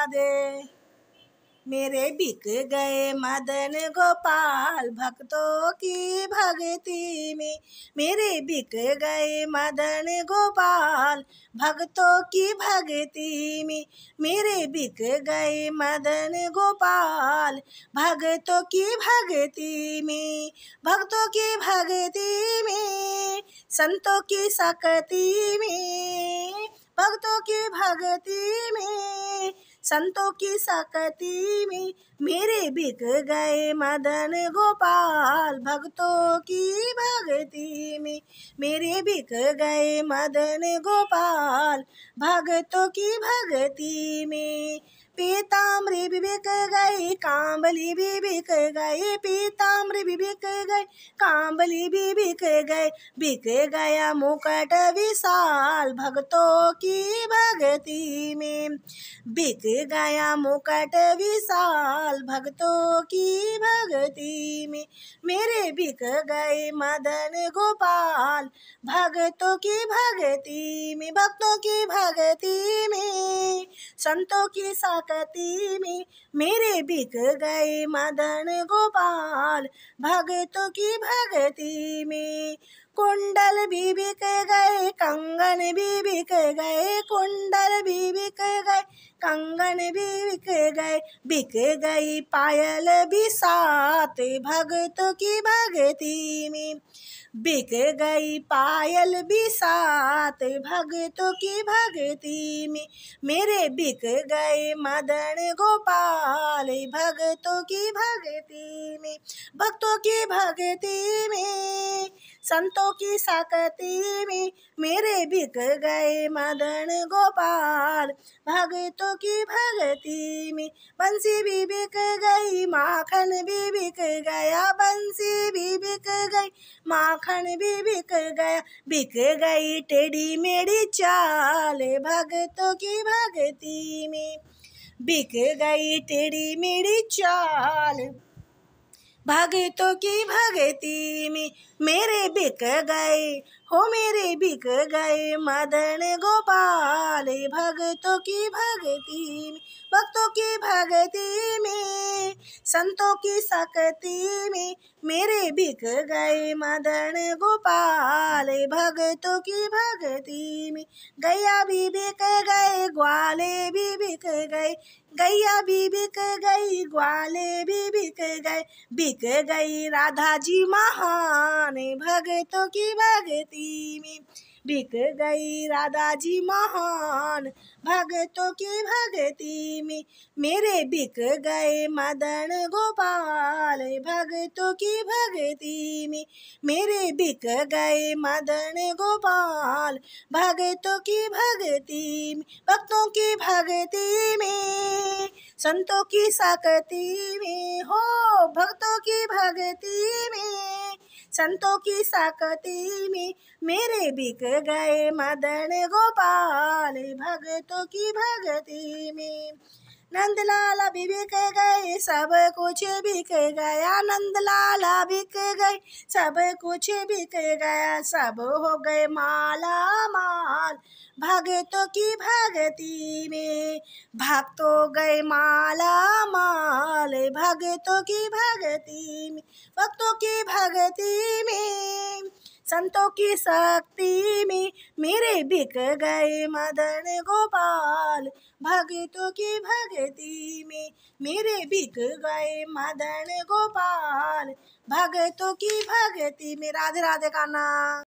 राधे। मेरे बिक गए मदन गोपाल भक्तों की भक्ति में, मेरे बिक गए मदन गोपाल भक्तों की भक्ति में, मेरे बिक गए मदन गोपाल भक्तों की भक्ति में, भक्तों की भक्ति में, संतों की शक्ति में, भक्तों की भक्ति में, संतों की शक्ति में, मेरे बिक गए मदन गोपाल भक्तों की भक्ति में, मेरे बिक गए मदन गोपाल भक्तों की भक्ति में। पीताम्बरी भी बिक गई, कांबली भी बिक गई, पीताम्बरी भी बिक गई, कांबली भी बिक गया मुकुट विशाल भक्तों की भक्ति में, बिक गया मुकुट विशाल भक्तों की भक्ति में, मेरे बिक गए मदन गोपाल भक्तों की भक्ति में, भक्तों की भक्ति में, संतों की शक्ति में, मेरे बिक गए मदन गोपाल भक्तों की भक्ति में। कुंडल भी बिक गए, कंगन भी बिक गए, कुंडल भी बिक गए, कंगन भी बिक गई पायल भी साथ भक्तों की भक्ति में, बिक गई पायल भी साथ भक्तों की भक्ति में, मेरे बिक गए मदन गोपाल भक्तों की भक्ति में, भक्तों की भक्ति में, संतों की शक्ति में, मेरे बिक गए मदन गोपाल भक्तों की भक्ति में। बंसी भी बिक गई, माखन भी बिक गया, बंसी भी बिक गई, माखन भी बिक गया, बिक गई टेढ़ी मेढ़ी चाल भक्तों की भक्ति में, बिक गई टेढ़ी मेढ़ी चाल भक्तों की भक्ति में, मेरे बिक गए हो, मेरे बिक गए मदन गोपाल भक्तों की भक्ति में, भक्तों की भक्ति में, संतों की शक्ति में, मेरे बिक गए मदन गोपाल भक्तों की भक्ति में। गैया भी बिक गए, ग्वाले भी बिक गए, गैया भी बिक गई, ग्वाले भी बिक गई राधा जी महान भक्तों की भक्ति में, बिक गई राधा जी महान भक्तों की भक्ति में, मेरे बिक गए मदन गोपाल भक्तों की भक्ति में, मेरे बिक गए मदन गोपाल भक्तों की भक्ति में, भक्तों की भक्ति में, संतों की शक्ति में, हो भक्तों की भक्ति में, संतों की शक्ति में, मेरे बिक गए मदन गोपाल भक्तों की भक्ति में। नंदलाला भी बिक गए, सब कुछ बिक गया, नंदलाला बिक गए, सब कुछ बिक गया, सब हो गए माला माल भक्तों की भक्ति में, भक्त हो गए माला माल भक्तों की भक्ति में, भक्तों की भक्ति में, संतों की शक्ति में, मेरे बिक गए मदन गोपाल भक्तों की भक्ति में, मेरे बिक गए मदन गोपाल भक्तों की भक्ति में। राधे राधे का नाम।